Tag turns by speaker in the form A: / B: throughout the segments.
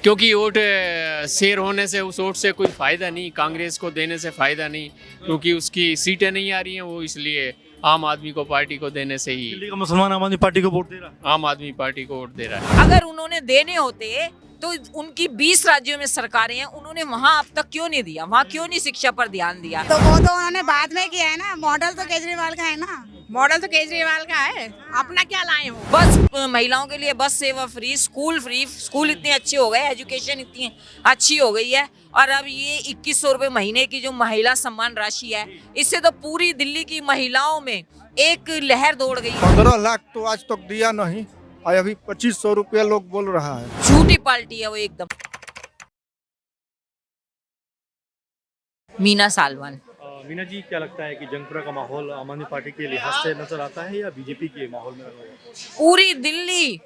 A: क्योंकि vote share होने से उस वोट से कोई फायदा नहीं, कांग्रेस को देने से फायदा नहीं, क्योंकि उसकी सीटें नहीं आ रही हैं, वो इसलिए आम आदमी को पार्टी को देने से ही
B: दिल्ली का मुसलमान आम आदमी पार्टी को वोट दे रहा है।
A: आम आदमी पार्टी को वोट दे रहा है।
C: अगर उन्होंने देने होते तो उनकी 20 राज्यों में सरकारें हैं, उन्होंने वहां अब तक क्यों नहीं दिया, वहां क्यों नहीं शिक्षा पर ध्यान दिया?
D: तो वो तो उन्होंने बाद में किया है ना, मॉडल तो केजरीवाल का है ना।
E: मॉडल तो केजरीवाल का है, अपना क्या लाए हो?
C: बस महिलाओं के लिए बस सेवा फ्री, स्कूल इतने अच्छे हो गए, एजुकेशन इतनी अच्छी हो गई है। और अब ये 2100 रुपए महीने की जो महिला सम्मान राशि है, इससे तो पूरी दिल्ली की महिलाओं में एक लहर दौड़ गई।
F: 15 लाख तो आज तक दिया नहीं, और अभी 2500 रुपया लोग बोल रहा है।
C: झूठी पार्टी है वो एकदम। मीना सालवन।
B: मीना जी, क्या लगता है कि जंगपुरा का माहौल आम आदमी पार्टी के लिहाज से नजर आता है या बीजेपी के माहौल में नजर आता है?
C: पूरी दिल्ली,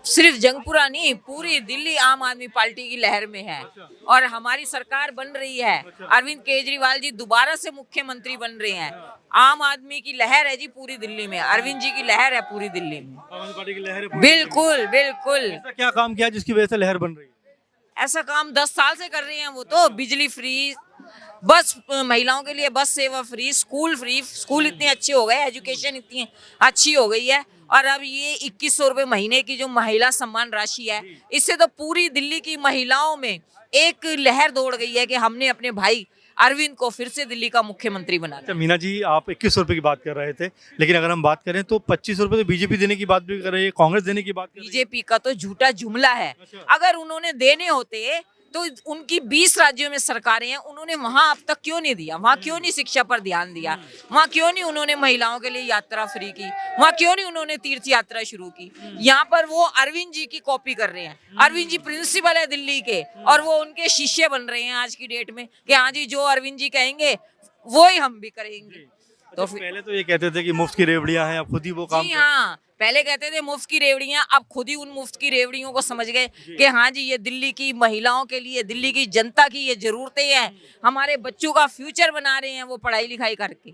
C: सिर्फ जंगपुरा नहीं, पूरी दिल्ली आम आदमी पार्टी की लहर में है। और हमारी सरकार बन रही है, अरविंद केजरीवाल जी दोबारा से मुख्यमंत्री बन रहे हैं। आम आदमी की लहर है जी पूरी दिल्ली में, अरविंद जी की लहर है पूरी दिल्ली में।
B: आम आदमी पार्टी की लहर है।
C: बिल्कुल बिल्कुल।
B: ऐसा क्या काम किया जिसकी वजह से लहर बन रही है?
C: ऐसा काम 10 साल से कर रहे हैं वो तो। बिजली फ्री, बस महिलाओं के लिए बस सेवा फ्री, स्कूल इतने अच्छे हो गए, एजुकेशन इतनी अच्छी हो गई है। और अब ये 2100 रुपए महीने की जो महिला सम्मान राशि है, इससे तो पूरी दिल्ली की महिलाओं में एक लहर दौड़ गई है कि हमने अपने भाई अरविंद को फिर से दिल्ली का मुख्यमंत्री बना दिया।
B: मीना जी, आप 2100 रुपए की बात कर रहे थे, लेकिन अगर हम बात करें तो 2500 रुपए तो बीजेपी देने की बात भी कर रही है, कांग्रेस देने की बात कर रही है।
C: बीजेपी का तो झूठा जुमला है। अगर उन्होंने देने होते तो उनकी 20 राज्यों में सरकारें हैं, उन्होंने वहां अब तक क्यों नहीं दिया, वहां क्यों नहीं शिक्षा पर ध्यान दिया, वहां क्यों नहीं उन्होंने महिलाओं के लिए यात्रा फ्री की, वहां क्यों नहीं उन्होंने तीर्थ यात्रा शुरू की? यहाँ पर वो अरविंद जी की कॉपी कर रहे हैं। अरविंद जी प्रिंसिपल है दिल्ली के, और वो उनके शिष्य बन रहे हैं आज की डेट में कि हाँ जी, जो अरविंद जी कहेंगे वो ही हम भी करेंगे।
B: तो पहले तो ये कहते थे कि मुफ्त की रेवड़ियां हैं, अब खुद ही वो काम
C: जी हाँ, पहले कहते थे मुफ्त की रेवड़ियां, अब खुद ही उन मुफ्त की रेवड़ियों को समझ गए कि हाँ जी, ये दिल्ली की महिलाओं के लिए, दिल्ली की जनता की ये जरूरतें हैं। हमारे बच्चों का फ्यूचर बना रहे हैं वो पढ़ाई लिखाई करके,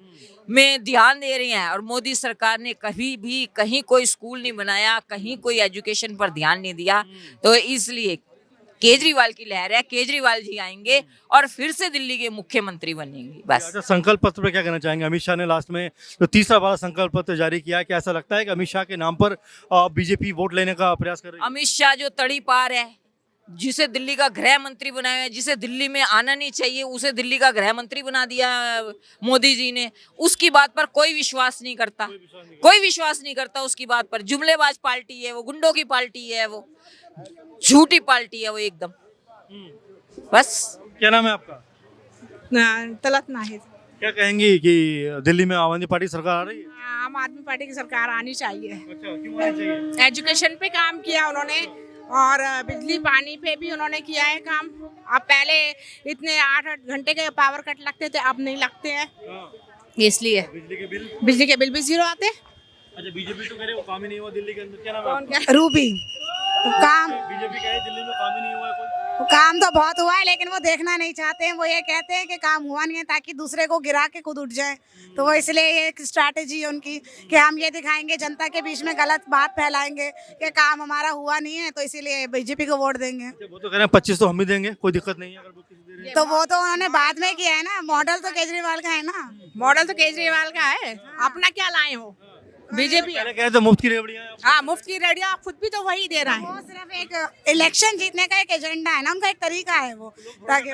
C: में ध्यान दे रहे हैं। और मोदी सरकार ने कभी भी कहीं कोई स्कूल नहीं बनाया, कहीं कोई एजुकेशन पर ध्यान नहीं दिया। तो इसलिए केजरीवाल की लहर है, केजरीवाल जी आएंगे और फिर से दिल्ली के मुख्यमंत्री बनेंगे बस।
B: अच्छा, संकल्प पत्र पे क्या कहना चाहेंगे? अमित शाह ने लास्ट में जो तीसरा वाला संकल्प पत्र जारी किया है, क्या ऐसा लगता है कि अमित शाह के नाम पर बीजेपी वोट लेने का प्रयास कर रही है?
C: अमित शाह जो तड़ी पार है, जिसे दिल्ली का गृह मंत्री बनाया है, जिसे दिल्ली में आना नहीं चाहिए उसे दिल्ली का गृह मंत्री बना दिया मोदी जी ने, उसकी बात पर कोई विश्वास नहीं करता, कोई विश्वास नहीं करता उसकी बात पर। जुमलेबाज पार्टी है वो, गुंडों की पार्टी है वो, झूठी पार्टी है वो एकदम। बस।
B: क्या नाम है आपका?
E: तलत नाहिद।
B: क्या कहेंगी कि दिल्ली में आम आदमी पार्टी सरकार आ रही है?
E: आम आदमी पार्टी की सरकार आनी चाहिए।
B: अच्छा, क्यों आनी चाहिए?
E: एजुकेशन पे काम किया उन्होंने, और बिजली पानी पे भी उन्होंने किया है काम। अब पहले इतने 8-8 घंटे के पावर कट लगते थे, अब नहीं लगते हैं, इसलिए बिजली के बिल भी 0 आते।
B: अच्छा, बीजेपी तो कह रहे वो काम ही नहीं हुआ दिल्ली के अंदर। क्या नाम है आपका?
D: रूबी। काम
B: बीजेपी कहे दिल्ली में काम ही नहीं हुआ है कोई।
D: काम तो बहुत हुआ है, लेकिन वो देखना नहीं चाहते हैं। वो ये कहते हैं कि काम हुआ नहीं है ताकि दूसरे को गिरा के खुद उठ जाए। तो वो इसलिए ये एक स्ट्रैटेजी है उनकी कि हम ये दिखाएंगे, जनता के बीच में गलत बात फैलाएंगे कि काम हमारा हुआ नहीं है, तो इसीलिए बीजेपी को वोट देंगे।
B: वो तो कह रहे हैं 25 तो हम भी देंगे, कोई दिक्कत नहीं है अगर वो किसी दे रहे हैं।
D: तो वो तो उन्होंने बाद में किया है ना, मॉडल तो केजरीवाल का है ना।
E: मॉडल तो केजरीवाल का है, अपना क्या लाए हो? बीजेपी।
B: पहले कहे थे मुफ्त की रेवड़ियां हैं।
E: हाँ, मुफ्त की रेडियो खुद भी तो वही दे रहा है।
D: वो सिर्फ एक इलेक्शन जीतने का एक एजेंडा है ना, उनका एक तरीका है वो, ताकि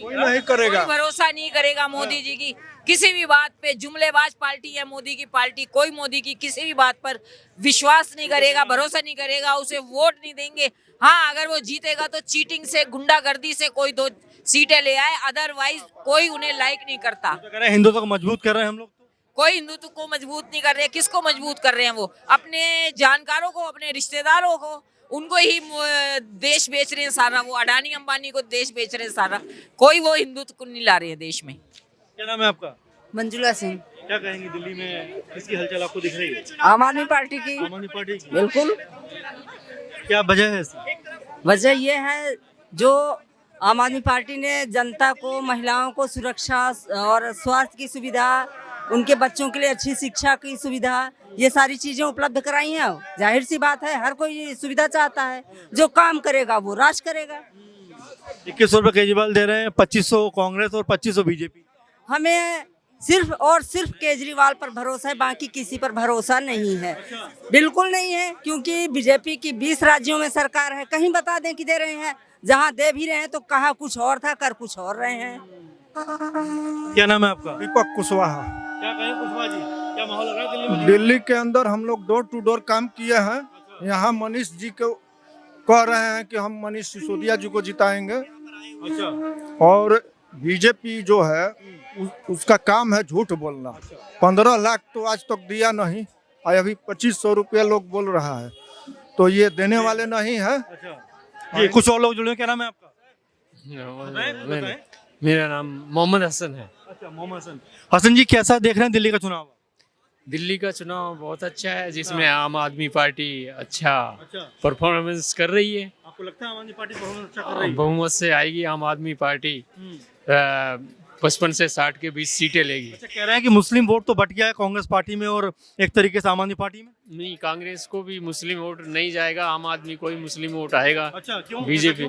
F: कोई नहीं करेगा।
C: कोई भरोसा नहीं करेगा मोदी जी की किसी भी बात पे। जुमलेबाज पार्टी है मोदी की पार्टी, कोई मोदी की किसी भी बात पर विश्वास नहीं करेगा, भरोसा नहीं करेगा, उसे वोट नहीं देंगे। हाँ, अगर वो जीतेगा तो चीटिंग से, गुंडागर्दी से कोई 2 सीटें ले आए, अदरवाइज कोई उन्हें लाइक नहीं करता।
B: तो कह रहे हैं हिंदुत्व को मजबूत कर रहे हैं हम लोग।
C: कोई हिंदुत्व को मजबूत नहीं कर रहे। किसको मजबूत कर रहे हैं? वो अपने जानकारों को, अपने रिश्तेदारों को, उनको ही देश बेच रहे हैं सारा। वो अडानी अंबानी को देश बेच रहे हैं सारा। कोई वो हिंदुत्व को नहीं ला रहे हैं देश में।
B: क्या नाम है आपका?
G: मंजुला सिंह।
B: क्या कहेंगी, दिल्ली में किसकी हलचल आपको दिख रही है?
G: आम आदमी पार्टी की।
B: आम आदमी पार्टी की।
G: बिल्कुल।
B: क्या वजह है इसकी?
G: वजह ये है, जो आम आदमी पार्टी ने जनता को, महिलाओं को सुरक्षा और स्वास्थ्य की सुविधा, उनके बच्चों के लिए अच्छी शिक्षा की सुविधा, ये सारी चीजें उपलब्ध कराई हैं। जाहिर सी बात है, हर कोई सुविधा चाहता है। जो काम करेगा वो राज करेगा।
B: 2100 रुपये केजरीवाल दे रहे हैं, 2500 कांग्रेस और 2500 बीजेपी।
G: हमें सिर्फ और सिर्फ केजरीवाल पर भरोसा है, बाकी किसी पर भरोसा नहीं है। बिल्कुल नहीं है, क्योंकि बीजेपी की 20 राज्यों में सरकार है। कहीं बता दें कि दे रहे हैं, जहां दे भी रहे हैं तो कहा कुछ और था, कर कुछ और रहे हैं।
B: क्या नाम है आपका?
F: दीपक कुशवाहा।
B: क्या कहें कुशवाहा जी, क्या माहौल लग रहा है दिल्ली में?
F: दिल्ली के अंदर हम लोग डोर टू डोर काम किए हैं। यहाँ मनीष जी को कह रहे हैं कि हम मनीष सिसोदिया जी को जिताएंगे।
B: अच्छा।
F: और बीजेपी जो है उसका काम है झूठ बोलना। 15 लाख तो आज तक दिया नहीं, और अभी 2500 रुपया लोग बोल रहा है, तो ये देने वाले नहीं है।
B: अच्छा जी, कुछ और लोग जुड़े हैं। क्या नाम है आपका?
A: मैंने- मेरा नाम मोहम्मद हसन है।
B: अच्छा, मोहम्मद हसन। हसन जी, कैसा देख रहे हैं दिल्ली का चुनाव?
A: दिल्ली का चुनाव बहुत अच्छा है, जिसमें आम आदमी पार्टी अच्छा
B: अच्छा,
A: परफॉर्मेंस कर रही है।
B: आपको लगता है आम आदमी पार्टी परफॉर्मेंस अच्छा कर रही है?
A: बहुमत से आएगी आम आदमी पार्टी। 55 से 60 के बीच सीटें लेगी।
B: अच्छा, कह रहे हैं कि मुस्लिम वोट तो बट गया है कांग्रेस पार्टी में और एक तरीके से आम आदमी पार्टी में।
A: नहीं, कांग्रेस को भी मुस्लिम वोट नहीं जाएगा, आम आदमी को ही मुस्लिम वोट आएगा।
B: अच्छा, क्यों?
A: बीजेपी,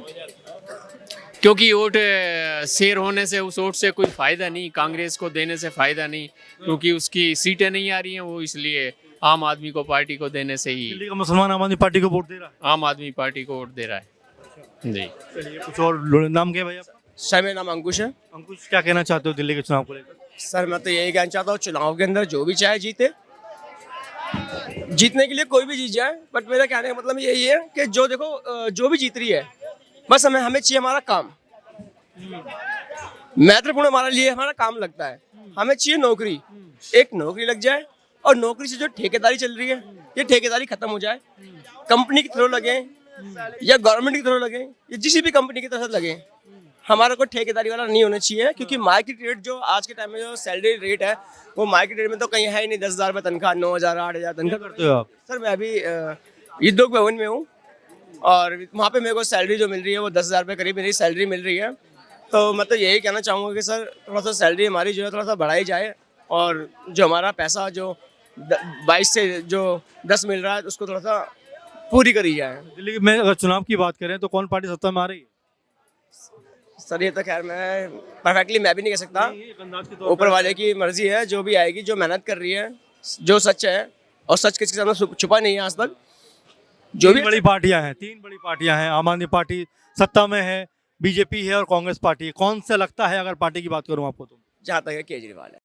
A: क्योंकि वोट शेयर होने से, उस वोट से कोई फायदा नहीं, कांग्रेस को देने से फायदा नहीं, क्योंकि उसकी सीटें नहीं आ रही हैं, वो इसलिए आम आदमी को पार्टी को देने से ही
B: दिल्ली का मुसलमान आम आदमी पार्टी को वोट दे रहा है।
A: आम आदमी पार्टी को वोट दे रहा है। जी,
B: चलिए, कुछ और नाम क्या है भाई आपका?
H: सर मेरा नाम अंकुश है।
B: अंकुश, क्या कहना चाहते हो दिल्ली के चुनाव को लेकर?
H: सर मैं तो यही कहना चाहता हूँ, चुनाव के अंदर जो भी चाहे जीते, जीतने के लिए कोई भी जीत जाए, बट मेरा कहने का मतलब यही है कि जो देखो जो भी जीत रही है, बस हमें चाहिए हमारा काम। महत्वपूर्ण हमारे लिए हमारा काम लगता है। हमें चाहिए नौकरी, एक नौकरी लग जाए, और नौकरी से जो ठेकेदारी चल रही है, ये ठेकेदारी खत्म हो जाए। कंपनी के थ्रू लगे या गवर्नमेंट के थ्रू लगे या किसी भी कंपनी की तरफ लगे, हमारा कोई ठेकेदारी वाला नहीं होना चाहिए। क्योंकि मार्केट रेट जो आज के टाइम में जो सैलरी रेट है, वो मार्केट रेट में तो कहीं है ही नहीं। 10,000 रुपये तनख्वाह, 9,000, 8,000 तनख्वाह
B: करते हो आप?
H: सर मैं अभी उद्योग भवन में हूँ, और वहाँ पे मेरे को सैलरी जो मिल रही है वो 10,000 रुपये करीब मेरी सैलरी मिल रही है। तो मैं तो यही कहना चाहूँगा कि सर थोड़ा सा सैलरी हमारी जो है थोड़ा सा बढ़ाई जाए, और जो हमारा पैसा जो 22 से जो 10 मिल रहा है उसको थोड़ा सा पूरी करी जाए।
B: दिल्ली में अगर चुनाव की बात करें तो कौन पार्टी सत्ता में आ रही है?
H: सर ये तो खैर मैं परफेक्टली मैं भी नहीं कह सकता, ऊपर वाले की मर्जी है। जो भी आएगी, जो मेहनत कर रही है, जो सच है, और सच किसी के सामने छुपा नहीं है आज तक। जो भी
B: बड़ी पार्टियां हैं, 3 बड़ी पार्टियां हैं। आम आदमी पार्टी सत्ता में है, बीजेपी है और कांग्रेस पार्टी है। कौन सा लगता है, अगर पार्टी की बात करूं आपको तो?
H: जहाँ तक है केजरीवाल है।